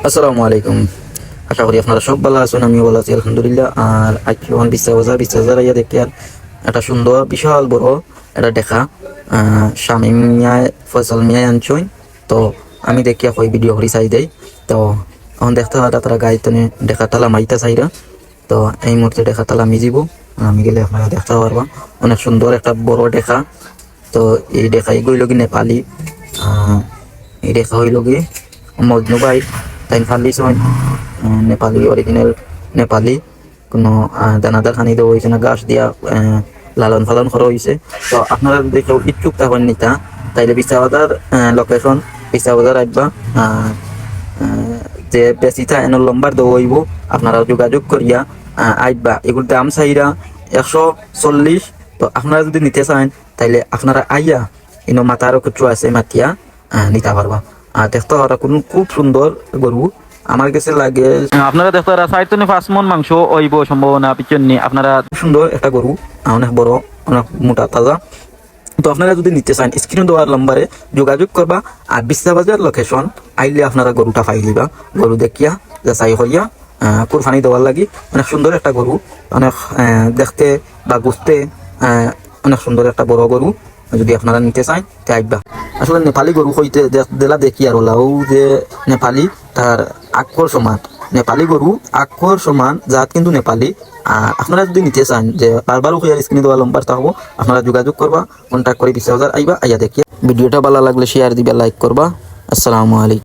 আসসালামু আলাইকুম। আশা করি আপনারা সব ভালো আছেন, আমিও ভালো আছি আলহামদুলিল্লাহ। আর আজকে যখন বিশ হাজার ইয়া দেখি আর একটা সুন্দর বিশাল বড় এটা দেখা শামীম মিয়ায় ফয়সাল মিয়ায় আনছই। তো আমি দেখিয়া কই ভিডিও করি চাই দেই। তো এখন দেখতে হয় তারা গাইতনে দেখা তালা মাইতা চাইরা। তো এই মুহূর্তে দেখা তালা আমি যাব, আমি গেলে আপনারা দেখতে পারবা অনেক সুন্দর একটা বড় দেখা। তো এই দেখা এগুলো কি নেপালি, এই দেখা হইল কি মজনু ভাই তাই ফার্লিস হয় নেপালি অরিজিনাল নেপালি কোনো দানাদার খানি দেওয়া হয়েছে না, গাছ দিয়া লালন পালন করা হয়েছে। তো আপনারা যদি কেউ ইচ্ছুক থাকেন নিতা তাইলে বিশাবাজার লোকেশন বিশাবাজার আসবা। যে বেশিটা এনে লম্বার দেওয়া হইব, আপনারা যোগাযোগ করিয়া আইবা। এগুলোর দাম চাইরা 140। তো আপনারা যদি নিতে চান তাইলে আপনারা আইয়া ইনো মাথারও কিছু আছে মাতিয়া নিতে পারবা। দেখতে পারা কোন খুব সুন্দর গরু আমার কাছে লাগে। আপনারা দেখতে পারা 4-5 মণ মাংস হইব সম্ভাবনা পিছনে। আপনারা সুন্দর একটা গরু, অনেক বড়, অনেক মোটা তাজা। তো আপনারা যদি নিতে চান স্ক্রিন দেওয়ার নম্বরে যোগাযোগ করবা। আর বিশাবাজার লোকেশন আইলে আপনারা গরুটা পাই লিবা। গরু দেখিয়া যাচাই হইয়া কুরবানি দেওয়ার লাগি অনেক সুন্দর একটা গরু, অনেক দেখতে বা বুঝতে অনেক সুন্দর একটা বড় গরু। যদি আপনারা নিতে চান তাই আইবা। আসলে নেপালি গরু হইতে দেলা দেখি আর ওলাও যে নেপালি তার আক্ষর সমান, নেপালি গরু আক্ষর সমান জাত কিন্তু নেপালি। আর আপনারা যদি নিতে চান যে বারবার স্ক্রিনে দেওয়া নম্বর থাকবো, আপনারা যোগাযোগ করবা, কন্ট্যাক্ট করে 20,000 আইবা। আইয়া দেখিয়া ভিডিওটা ভালো লাগলে শেয়ার দিবা, লাইক করবা। আসসালামু আলাইকুম।